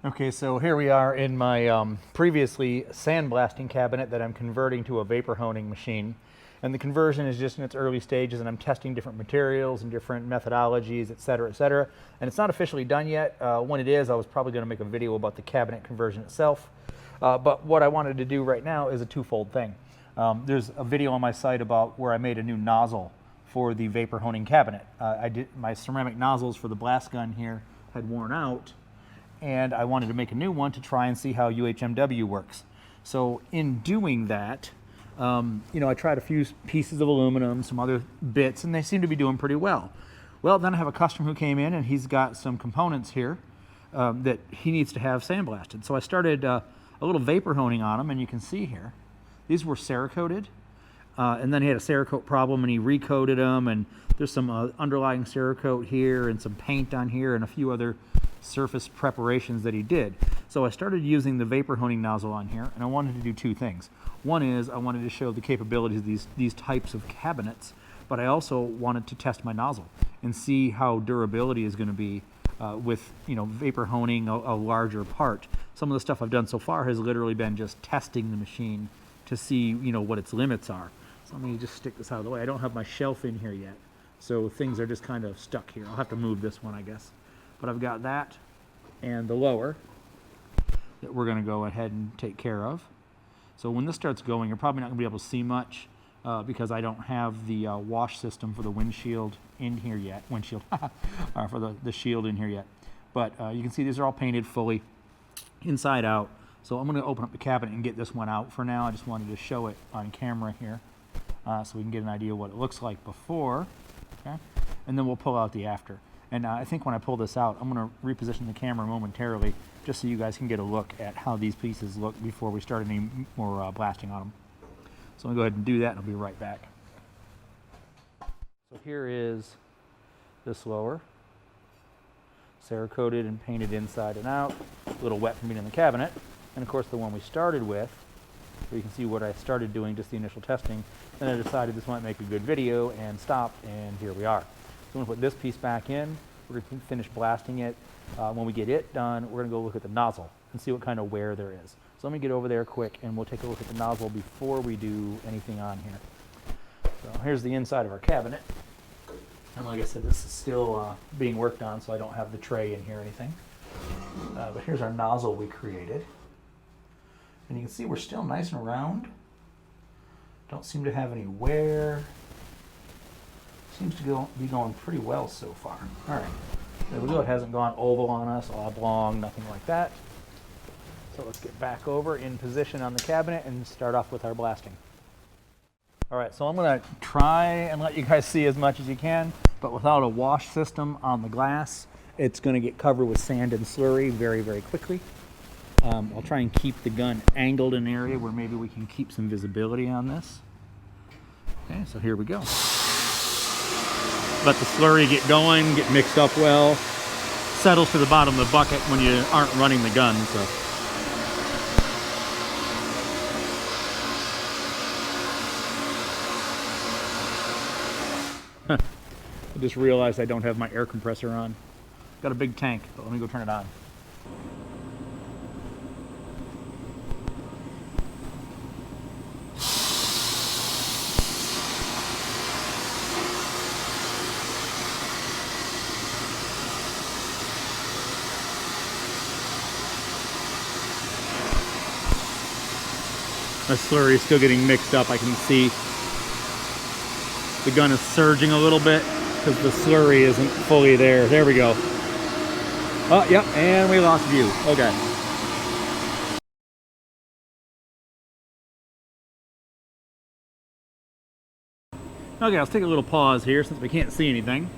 Okay, so here we are in my previously sandblasting cabinet that I'm converting to a vapor honing machine. And the conversion is just in its early stages, and I'm testing different materials and different methodologies, et cetera, et cetera. And it's not officially done yet. When it is, I was probably going to make a video about the cabinet conversion itself. But what I wanted to do right now is a twofold thing. There's a video on my site about where I made a new nozzle for the vapor honing cabinet. My ceramic nozzles for the blast gun here had worn out, and I wanted to make a new one to try and see how UHMW works. So in doing that, I tried a few pieces of aluminum, some other bits, and they seem to be doing pretty well. Well, then I have a customer who came in, and he's got some components here that he needs to have sandblasted. So I started a little vapor honing on them, and you can see here, these were Cerakoted, and then he had a Cerakote problem, and he recoated them, and there's some underlying Cerakote here, and some paint on here, and a few other surface preparations that he did. So I started using the vapor honing nozzle on here, and I wanted to do two things. One is I wanted to show the capabilities of these types of cabinets, but I also wanted to test my nozzle and see how durability is going to be with vapor honing a larger part. Some of the stuff I've done so far has literally been just testing the machine to see what its limits are. So let me just stick this out of the way. I don't have my shelf in here yet, so things are just kind of stuck here. I'll have to move this one, I guess. But I've got that and the lower that we're going to go ahead and take care of. So when this starts going, you're probably not going to be able to see much because I don't have the wash system for the windshield in here yet. For the shield in here yet. But you can see these are all painted fully inside out. So I'm going to open up the cabinet and get this one out for now. I just wanted to show it on camera here so we can get an idea of what it looks like before. Okay? And then we'll pull out the after. And I think when I pull this out, I'm going to reposition the camera momentarily just so you guys can get a look at how these pieces look before we start any more blasting on them. So I'm going to go ahead and do that, and I'll be right back. So here is this lower, Cerakoted and painted inside and out, a little wet from being in the cabinet. And of course the one we started with, where you can see what I started doing, just the initial testing. Then I decided this might make a good video and stopped, and here we are. So I'm going to put this piece back in. We're going to finish blasting it. When we get it done, we're going to go look at the nozzle and see what kind of wear there is. So let me get over there quick, and we'll take a look at the nozzle before we do anything on here. So here's the inside of our cabinet. And like I said, this is still being worked on, so I don't have the tray in here or anything. But here's our nozzle we created. And you can see we're still nice and round. Don't seem to have any wear. Seems to be going pretty well so far. All right, there we go. It hasn't gone oval on us, oblong, nothing like that. So let's get back over in position on the cabinet and start off with our blasting. All right, so I'm going to try and let you guys see as much as you can, but without a wash system on the glass, it's going to get covered with sand and slurry very, very quickly. I'll try and keep the gun angled in an area where maybe we can keep some visibility on this. Okay, so here we go. Let the slurry get going, get mixed up well, settles to the bottom of the bucket when you aren't running the gun. So. I just realized I don't have my air compressor on. Got a big tank, but let me go turn it on. My slurry is still getting mixed up. I can see the gun is surging a little bit because the slurry isn't fully there. There we go. Oh, yep, and we lost view. Okay. Okay, let's take a little pause here since we can't see anything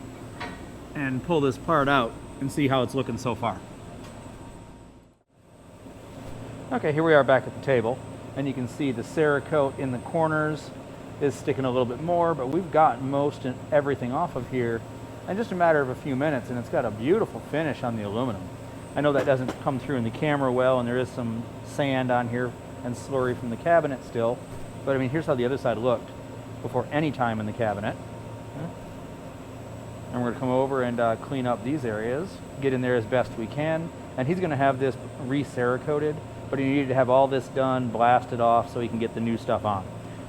and pull this part out and see how it's looking so far. Okay, here we are back at the table. And you can see the Cerakote in the corners is sticking a little bit more, but we've got most and everything off of here in just a matter of a few minutes, and it's got a beautiful finish on the aluminum. I know that doesn't come through in the camera well, and there is some sand on here and slurry from the cabinet still, but I mean, here's how the other side looked before any time in the cabinet. And we're going to come over and clean up these areas, get in there as best we can. And he's going to have this re-Cerakoted, but he needed to have all this done, blasted off, so he can get the new stuff on.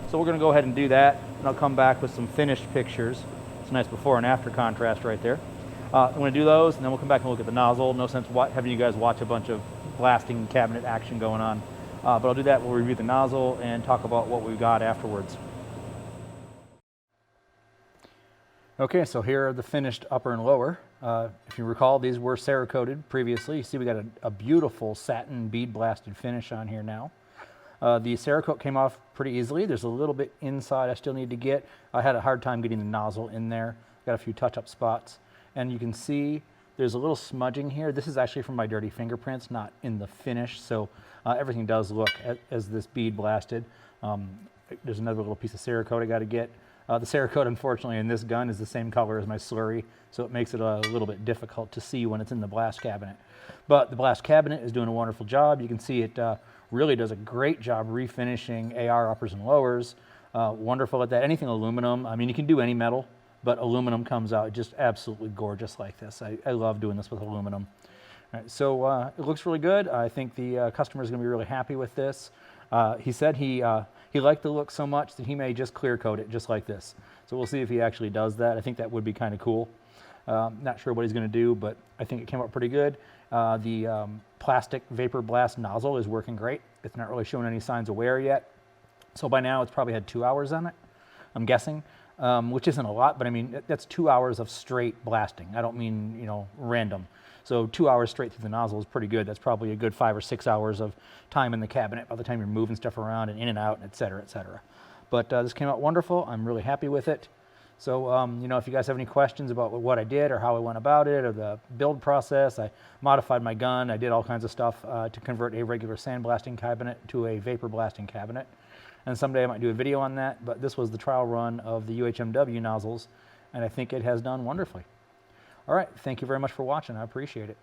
So we're going to go ahead and do that, and I'll come back with some finished pictures. It's a nice before and after contrast right there. I'm going to do those, and then we'll come back and look at the nozzle. No sense having you guys watch a bunch of blasting cabinet action going on. But I'll do that. We'll review the nozzle and talk about what we've got afterwards. Okay, so here are the finished upper and lower. If you recall, these were Cerakoted previously. You see we got a beautiful satin bead blasted finish on here now. The Cerakote came off pretty easily. There's a little bit inside I still need to get. I had a hard time getting the nozzle in there. Got a few touch-up spots. And you can see there's a little smudging here. This is actually from my dirty fingerprints, not in the finish. So everything does look as this bead blasted. There's another little piece of Cerakote I got to get. The Cerakote, unfortunately, in this gun is the same color as my slurry, so it makes it a little bit difficult to see when it's in the blast cabinet. But the blast cabinet is doing a wonderful job. You can see it really does a great job refinishing AR uppers and lowers. Wonderful at that. Anything aluminum, I mean, you can do any metal, but aluminum comes out just absolutely gorgeous like this. I love doing this with aluminum. All right, so it looks really good. I think the customer is going to be really happy with this. He said he liked the look so much that he may just clear coat it just like this. So we'll see if he actually does that. I think that would be kind of cool. Not sure what he's going to do, but I think it came out pretty good. The plastic Vaporblast nozzle is working great. It's not really showing any signs of wear yet. So by now it's probably had 2 hours on it, I'm guessing, which isn't a lot, but I mean, that's 2 hours of straight blasting. I don't mean, you know, random. So 2 hours straight through the nozzle is pretty good. That's probably a good 5 or 6 hours of time in the cabinet by the time you're moving stuff around and in and out, et cetera, et cetera. But this came out wonderful. I'm really happy with it. So, you know, if you guys have any questions about what I did or how I went about it or the build process, I modified my gun. I did all kinds of stuff to convert a regular sandblasting cabinet to a vapor blasting cabinet. And someday I might do a video on that, but this was the trial run of the UHMW nozzles, and I think it has done wonderfully. All right, thank you very much for watching. I appreciate it.